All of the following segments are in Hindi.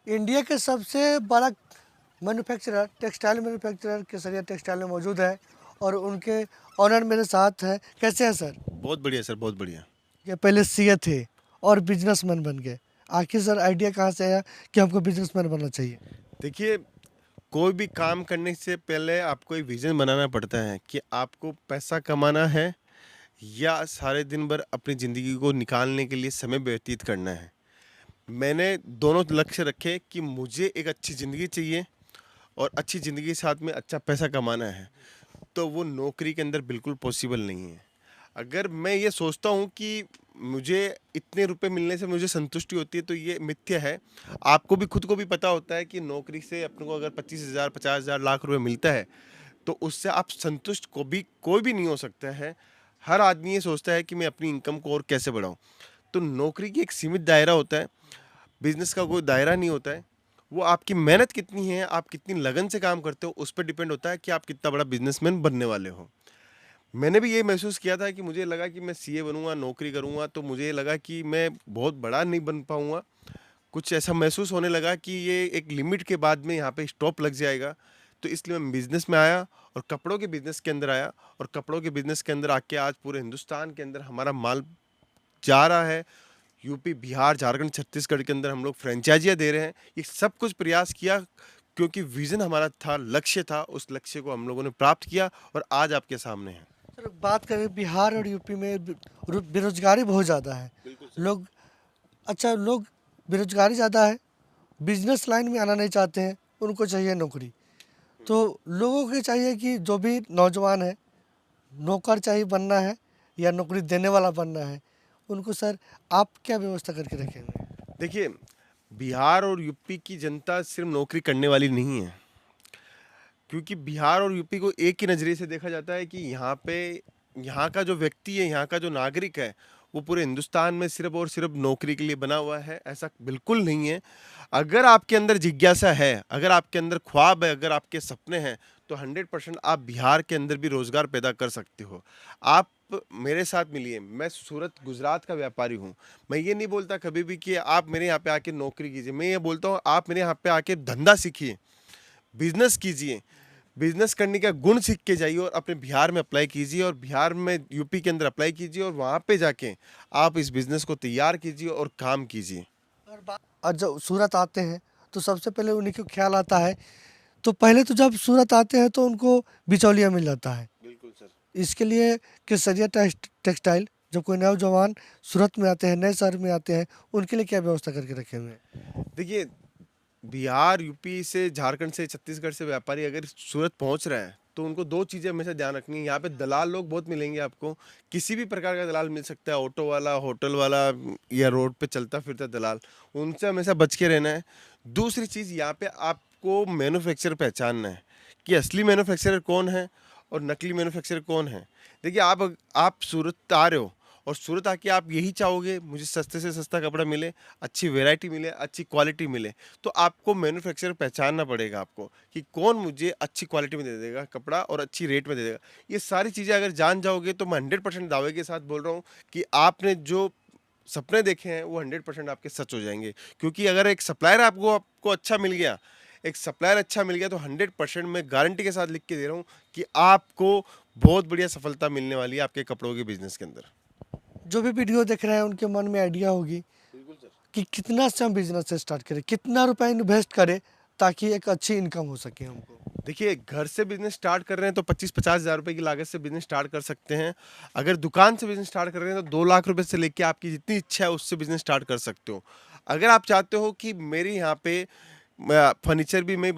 इंडिया के सबसे बड़ा मैन्युफैक्चरर टेक्सटाइल मैन्युफैक्चरर केसरिया टेक्सटाइल में मौजूद है और उनके ऑनर मेरे साथ है। कैसे हैं सर? बहुत बढ़िया सर, बहुत बढ़िया। ये पहले सीए थे और बिजनेसमैन बन गए। आखिर सर आइडिया कहाँ से आया कि हमको बिजनेसमैन बनना चाहिए? देखिए, कोई भी काम करने से पहले आपको एक विज़न बनाना पड़ता है कि आपको पैसा कमाना है या सारे दिन भर अपनी ज़िंदगी को निकालने के लिए समय व्यतीत करना है। मैंने दोनों लक्ष्य रखे कि मुझे एक अच्छी ज़िंदगी चाहिए और अच्छी ज़िंदगी के साथ में अच्छा पैसा कमाना है, तो वो नौकरी के अंदर बिल्कुल पॉसिबल नहीं है। अगर मैं ये सोचता हूँ कि मुझे इतने रुपए मिलने से मुझे संतुष्टि होती है, तो ये मिथ्या है। आपको भी खुद को भी पता होता है कि नौकरी से अपने को अगर 25,000, 50,000, लाख रुपए मिलता है, तो उससे आप संतुष्ट कोई भी नहीं हो सकता है। हर आदमी ये सोचता है कि मैं अपनी इनकम को और कैसे बढ़ाऊँ। तो नौकरी की एक सीमित दायरा होता है, बिज़नेस का कोई दायरा नहीं होता है। वो आपकी मेहनत कितनी है, आप कितनी लगन से काम करते हो, उस पे डिपेंड होता है कि आप कितना बड़ा बिज़नेसमैन बनने वाले हो। मैंने भी ये महसूस किया था कि मुझे लगा कि मैं सीए बनूँगा, नौकरी करूँगा, तो मुझे लगा कि मैं बहुत बड़ा नहीं बन पाऊँगा। कुछ ऐसा महसूस होने लगा कि ये एक लिमिट के बाद में यहाँ पे स्टॉप लग जाएगा। तो इसलिए मैं बिज़नेस में आया और कपड़ों के बिज़नेस के अंदर आया और कपड़ों के बिज़नेस के अंदर आके आज पूरे हिंदुस्तान के अंदर हमारा माल जा रहा है। यूपी, बिहार, झारखंड, छत्तीसगढ़ के अंदर हम लोग फ्रेंचाइज़ियाँ दे रहे हैं। ये सब कुछ प्रयास किया क्योंकि विज़न हमारा था, लक्ष्य था, उस लक्ष्य को हम लोगों ने प्राप्त किया और आज आपके सामने हैं। सर बात करें बिहार और यूपी में बेरोजगारी बहुत ज़्यादा है। बिल्कुल सर। लोग लोग बेरोजगारी ज़्यादा है, बिजनेस लाइन में आना नहीं चाहते हैं, उनको चाहिए नौकरी। तो लोगों को चाहिए कि जो भी नौजवान है, नौकर चाहिए बनना है या नौकरी देने वाला बनना है, उनको सर आप क्या व्यवस्था करके रखेंगे? देखिए, बिहार और यूपी की जनता सिर्फ़ नौकरी करने वाली नहीं है, क्योंकि बिहार और यूपी को एक ही नज़रिए से देखा जाता है कि यहाँ का जो व्यक्ति है, यहाँ का जो नागरिक है, वो पूरे हिंदुस्तान में सिर्फ़ और सिर्फ़ नौकरी के लिए बना हुआ है, ऐसा बिल्कुल नहीं है। अगर आपके अंदर जिज्ञासा है, अगर आपके अंदर ख्वाब है, अगर आपके सपने हैं, तो 100% आप बिहार के अंदर भी रोज़गार पैदा कर सकते हो। आप मेरे साथ मिलिए, मैं सूरत, गुजरात का व्यापारी हूँ। मैं ये नहीं बोलता कभी भी कि आप मेरे यहाँ पे आके नौकरी कीजिए, मैं ये बोलता हूँ आप मेरे यहाँ पे आके धंधा सीखिए, बिज़नेस कीजिए। बिज़नेस करने का गुण सीख के जाइए और अपने बिहार में अप्लाई कीजिए और बिहार में यूपी के अंदर अप्लाई कीजिए और वहाँ पे जाके आप इस बिज़नेस को तैयार कीजिए और काम कीजिए। और जब सूरत आते हैं तो सबसे पहले उन्हीं को ख्याल आता है। तो पहले तो जब सूरत आते हैं तो उनको बिचौलिया मिल जाता है। बिल्कुल सर। इसके लिए केसरिया टेक्सटाइल जब कोई नौजवान सूरत में आते हैं, नए शहर में आते हैं, उनके लिए क्या व्यवस्था करके रखे हुए हैं? देखिए, बिहार, यूपी से, झारखंड से, छत्तीसगढ़ से व्यापारी अगर सूरत पहुँच रहे हैं, तो उनको 2 चीज़ें हमेशा ध्यान रखनी है। यहाँ पे दलाल लोग बहुत मिलेंगे आपको, किसी भी प्रकार का दलाल मिल सकता है, ऑटो वाला, होटल वाला या रोड पे चलता-फिरता दलाल, उनसे हमेशा बच के रहना है। दूसरी चीज़ यहाँ पे आपको मैन्युफैक्चरर पहचानना है कि असली मैन्युफैक्चरर कौन है और नकली मैन्युफैक्चरर कौन है। देखिए, आप सूरत आ रहे हो और सूरत आके आप यही चाहोगे मुझे सस्ते से सस्ता कपड़ा मिले, अच्छी वैरायटी मिले, अच्छी क्वालिटी मिले। तो आपको मैन्युफैक्चरर पहचानना पड़ेगा आपको कि कौन मुझे अच्छी क्वालिटी में दे देगा कपड़ा और अच्छी रेट में दे देगा। ये सारी चीज़ें अगर जान जाओगे तो मैं 100% दावे के साथ बोल रहा हूँ कि आपने जो सपने देखे हैं वो 100% आपके सच हो जाएँगे। क्योंकि अगर एक सप्लायर आपको आपको अच्छा मिल गया, एक सप्लायर अच्छा मिल गया तो 100% मैं गारंटी के साथ लिख के दे रहा हूँ कि आपको बहुत बढ़िया सफलता मिलने वाली है आपके कपड़ों के बिज़नेस के अंदर। जो भी वीडियो देख रहे हैं उनके मन में आइडिया होगी बिल्कुल सर। कि कितना से हम बिजनेस स्टार्ट करें, कितना रुपया इन्वेस्ट करें ताकि एक अच्छी इनकम हो सके हमको। देखिए, घर से बिज़नेस स्टार्ट कर रहे हैं तो 25-50 हज़ार रुपए की लागत से बिज़नेस स्टार्ट कर सकते हैं। अगर दुकान से बिज़नेस स्टार्ट कर रहे हैं तो 2 लाख रुपए से लेके आपकी जितनी इच्छा है उससे बिज़नेस स्टार्ट कर सकते हो। अगर आप चाहते हो कि मेरे यहाँ पे फर्नीचर भी मैं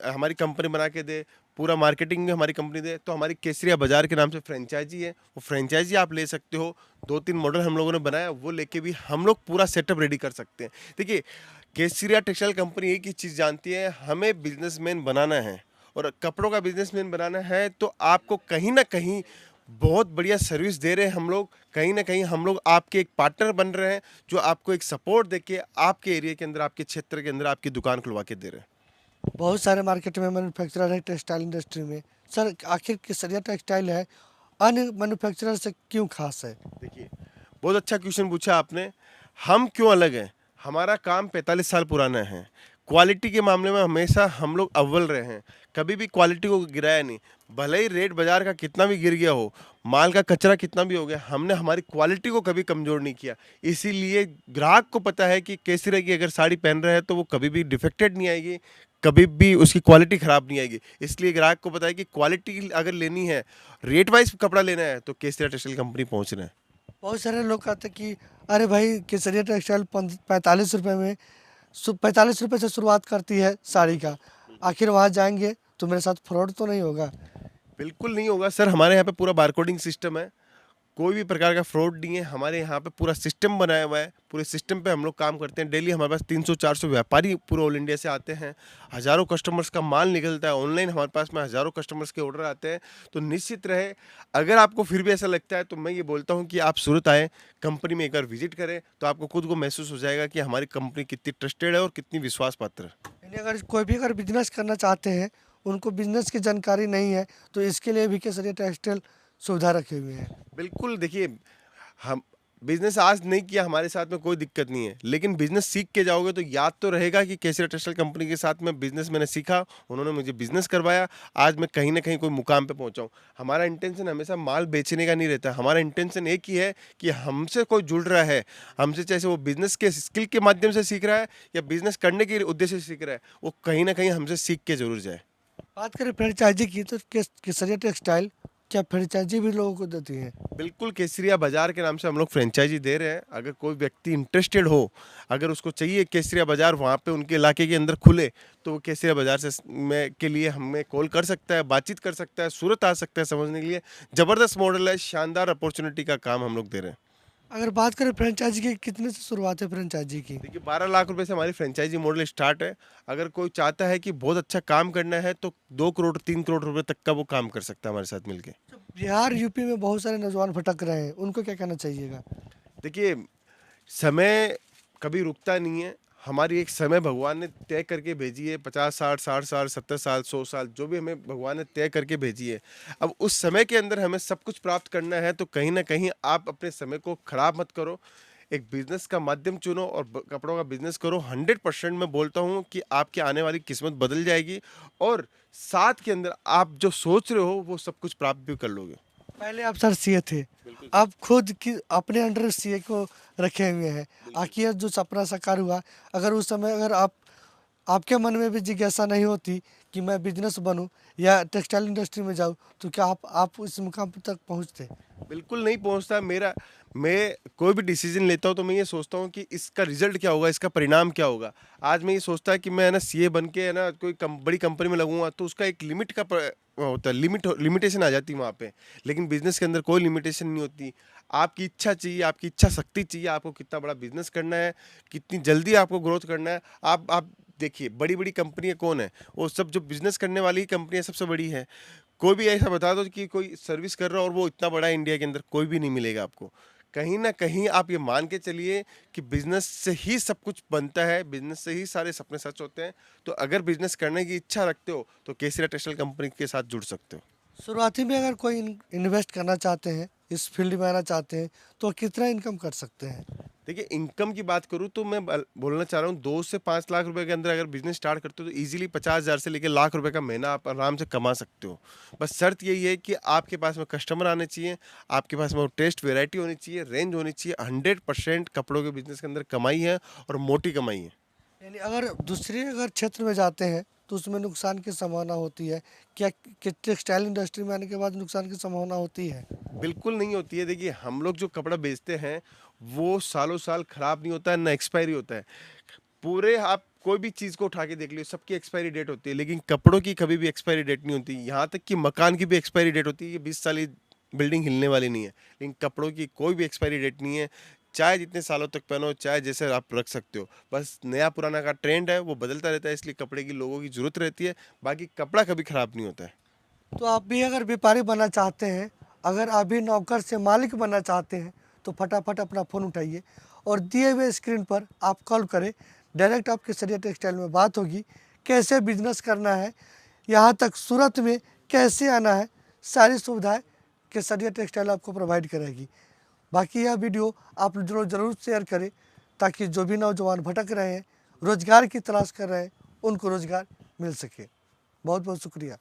हमारी कंपनी बना के दे, पूरा मार्केटिंग भी हमारी कंपनी दे, तो हमारी केसरिया बाज़ार के नाम से फ्रेंचाइज़ी है, वो फ्रेंचाइज़ी आप ले सकते हो। 2-3 मॉडल हम लोगों ने बनाया, वो लेके भी हम लोग पूरा सेटअप रेडी कर सकते हैं। देखिए, केसरिया टेक्सटाइल कंपनी एक ही चीज़ जानती है, हमें बिज़नेसमैन बनाना है और कपड़ों का बिज़नेसमैन बनाना है तो आपको कहीं न कहीं बहुत बढ़िया सर्विस दे रहे हैं हम लोग। कहीं न कहीं हम लोग आपके एक पार्टनर बन रहे हैं, जो आपको एक सपोर्ट देके आपके एरिया के अंदर, आपके क्षेत्र के अंदर आपकी दुकान खुलवा के दे रहे हैं। बहुत सारे मार्केट में मैन्युफैक्चरर है टेक्सटाइल इंडस्ट्री में। सर आखिर केसरिया टेक्सटाइल है अन्य मैन्युफैक्चरर से क्यों खास है? देखिए, बहुत अच्छा क्वेश्चन पूछा आपने। हम क्यों अलग हैं? हमारा काम 45 साल पुराना है। क्वालिटी के मामले में हमेशा हम लोग अव्वल रहे हैं, कभी भी क्वालिटी को गिराया नहीं। भले ही रेट बाजार का कितना भी गिर गया हो, माल का कचरा कितना भी हो गया, हमने हमारी क्वालिटी को कभी कमज़ोर नहीं किया। इसीलिए ग्राहक को पता है कि केसरिया की अगर साड़ी पहन रहा है तो वो कभी भी डिफेक्टेड नहीं आएगी, कभी भी उसकी क्वालिटी ख़राब नहीं आएगी। इसलिए ग्राहक को पता है कि क्वालिटी अगर लेनी है, रेट वाइज कपड़ा लेना है, तो केसरिया टेक्सटाइल कंपनी पहुँच रहे हैं। बहुत सारे लोग कहते हैं कि अरे भाई केसरिया टेक्सटाइल 45 रुपये में 45 रुपये से शुरुआत करती है साड़ी का, आखिर वहाँ जाएंगे तो मेरे साथ फ्रॉड तो नहीं होगा? बिल्कुल नहीं होगा सर, हमारे यहाँ पे पूरा बारकोडिंग सिस्टम है, कोई भी प्रकार का फ्रॉड नहीं है। हमारे यहाँ पे पूरा सिस्टम बनाया हुआ है, पूरे सिस्टम पे हम लोग काम करते हैं। डेली हमारे पास 300-400 व्यापारी पूरे ऑल इंडिया से आते हैं, हज़ारों कस्टमर्स का माल निकलता है ऑनलाइन, हमारे पास में हज़ारों कस्टमर्स के ऑर्डर आते हैं। तो निश्चित रहे, अगर आपको फिर भी ऐसा लगता है तो मैं ये बोलता हूँ कि आप सूरत आएँ, कंपनी में एक बार विजिट करें, तो आपको खुद को महसूस हो जाएगा कि हमारी कंपनी कितनी ट्रस्टेड है और कितनी विश्वास पात्र है। यानी अगर कोई भी अगर बिजनेस करना चाहते हैं, उनको बिजनेस की जानकारी नहीं है, तो इसके लिए भी केसरिया टेक्सटाइल सुविधा रखे हुए हैं। बिल्कुल, देखिए, हम बिजनेस आज नहीं किया, हमारे साथ में कोई दिक्कत नहीं है, लेकिन बिजनेस सीख के जाओगे तो याद तो रहेगा कि केसरिया टेक्सटाइल कंपनी के साथ में बिजनेस मैंने सीखा, उन्होंने मुझे बिजनेस करवाया, आज मैं कहीं ना कहीं कोई मुकाम पे पहुंचा हूं। हमारा इंटेंशन हमेशा माल बेचने का नहीं रहता, हमारा इंटेंशन एक ही है कि हमसे कोई जुड़ रहा है, हमसे चाहे वो बिजनेस के स्किल के माध्यम से सीख रहा है या बिजनेस करने के उद्देश्य से सीख रहा है, वो कहीं ना कहीं हमसे सीख के जरूर जाए। बात करें फ्रेंचाइजी की, तो केसरिया टेक्सटाइल क्या फ्रेंचाइजी भी लोगों को देती है? बिल्कुल, केसरिया बाज़ार के नाम से हम लोग फ्रेंचाइजी दे रहे हैं। अगर कोई व्यक्ति इंटरेस्टेड हो, अगर उसको चाहिए केसरिया बाज़ार वहाँ पे उनके इलाके के अंदर खुले, तो वो केसरिया बाज़ार से में के लिए हमें कॉल कर सकता है, बातचीत कर सकता है, सूरत आ सकता है समझने के लिए। ज़बरदस्त मॉडल है, शानदार अपॉर्चुनिटी का काम हम लोग दे रहे हैं। अगर बात करें फ्रेंचाइजी की, कितने से शुरुआत है फ्रेंचाइजी की? देखिए, 12 लाख रुपए से हमारी फ्रेंचाइजी मॉडल स्टार्ट है। अगर कोई चाहता है कि बहुत अच्छा काम करना है, तो 2 करोड़ 3 करोड़ रुपए तक का वो काम कर सकता है हमारे साथ मिलके। बिहार यूपी में बहुत सारे नौजवान भटक रहे हैं, उनको क्या कहना चाहिएगा? देखिए, समय कभी रुकता नहीं है। हमारी एक समय भगवान ने तय करके भेजी है, 50 साल 60 साल 70 साल 100 साल, जो भी हमें भगवान ने तय करके भेजी है। अब उस समय के अंदर हमें सब कुछ प्राप्त करना है, तो कहीं ना कहीं आप अपने समय को खराब मत करो, एक बिजनेस का माध्यम चुनो और कपड़ों का बिजनेस करो। 100% मैं बोलता हूँ कि आपकी आने वाली किस्मत बदल जाएगी, और साथ के अंदर आप जो सोच रहे हो वो सब कुछ प्राप्त भी कर लोगे। पहले आप सर सीए थे, बिल्कुल। आप खुद की अपने अंडर सीए को रखे हुए हैं। आखिर जो सपना साकार हुआ, अगर उस समय अगर आपके मन में भी जिज्ञासा नहीं होती कि मैं बिजनेस बनूं या टेक्सटाइल इंडस्ट्री में जाऊं, तो क्या आप उस मुकाम तक पहुंचते? बिल्कुल नहीं पहुंचता। मैं कोई भी डिसीजन लेता हूं तो मैं ये सोचता हूं कि इसका रिजल्ट क्या होगा, इसका परिणाम क्या होगा। आज मैं ये सोचता है कि मैं है ना सीए बन के है ना कोई बड़ी कंपनी में लगूंगा, तो उसका एक लिमिट का होता है, लिमिटेशन आ जाती है वहाँ पे। लेकिन बिजनेस के अंदर कोई लिमिटेशन नहीं होती। आपकी इच्छा चाहिए, आपकी इच्छा शक्ति चाहिए, आपको कितना बड़ा बिजनेस करना है, कितनी जल्दी आपको ग्रोथ करना है। आप देखिए, बड़ी बड़ी कंपनियां कौन है, वो सब जो बिजनेस करने वाली कंपनियां सबसे बड़ी है। कोई भी ऐसा बता दो कि कोई सर्विस कर रहा है और वो इतना बड़ा है इंडिया के अंदर, कोई भी नहीं मिलेगा आपको। कहीं ना कहीं आप ये मान के चलिए कि बिजनेस से ही सब कुछ बनता है, बिजनेस से ही सारे सपने सच होते हैं। तो अगर बिजनेस करने की इच्छा रखते हो तो केसरिया टेक्सटाइल कंपनी के साथ जुड़ सकते हो। शुरुआती में अगर कोई इन्वेस्ट करना चाहते हैं, इस फील्ड में आना चाहते हैं, तो कितना इनकम कर सकते हैं? देखिए, इनकम की बात करूँ तो मैं बोलना चाह रहा हूँ, 2 से 5 लाख रुपए के अंदर अगर बिजनेस स्टार्ट करते हो तो इजीली 50,000 से लेकर लाख रुपए का महीना आप आराम से कमा सकते हो। बस शर्त यही है कि आपके पास में कस्टमर आने चाहिए, आपके पास में टेस्ट वेराइटी होनी चाहिए, रेंज होनी चाहिए। 100% कपड़ों के बिजनेस के अंदर कमाई है, और मोटी कमाई है। यानी अगर दूसरे अगर क्षेत्र में जाते हैं तो उसमें नुकसान की संभावना होती है क्या? कि टेक्सटाइल इंडस्ट्री में आने के बाद नुकसान की संभावना होती है? बिल्कुल नहीं होती है। देखिए, हम लोग जो कपड़ा बेचते हैं वो सालों साल खराब नहीं होता है, ना एक्सपायरी होता है। पूरे आप कोई भी चीज़ को उठा के देख लो, सबकी एक्सपायरी डेट होती है, लेकिन कपड़ों की कभी भी एक्सपायरी डेट नहीं होती। यहाँ तक कि मकान की भी एक्सपायरी डेट होती है कि 20 साल बिल्डिंग हिलने वाली नहीं है, लेकिन कपड़ों की कोई भी एक्सपायरी डेट नहीं है। चाहे जितने सालों तक पहनो, चाहे जैसे आप रख सकते हो। बस नया पुराना का ट्रेंड है, वो बदलता रहता है, इसलिए कपड़े की लोगों की ज़रूरत रहती है। बाकी कपड़ा कभी ख़राब नहीं होता है। तो आप भी अगर व्यापारी बनना चाहते हैं, अगर आप भी नौकर से मालिक बनना चाहते हैं, तो फटाफट अपना फ़ोन उठाइए और दिए हुए स्क्रीन पर आप कॉल करें। डायरेक्ट आपके केसरिया टेक्सटाइल में बात होगी, कैसे बिजनेस करना है, यहाँ तक सूरत में कैसे आना है, सारी सुविधाएं केसरिया टेक्सटाइल आपको प्रोवाइड करेगी। बाकी यह वीडियो आप ज़रूर शेयर करें, ताकि जो भी नौजवान भटक रहे हैं रोज़गार की तलाश कर रहे हैं उनको रोज़गार मिल सके। बहुत बहुत शुक्रिया।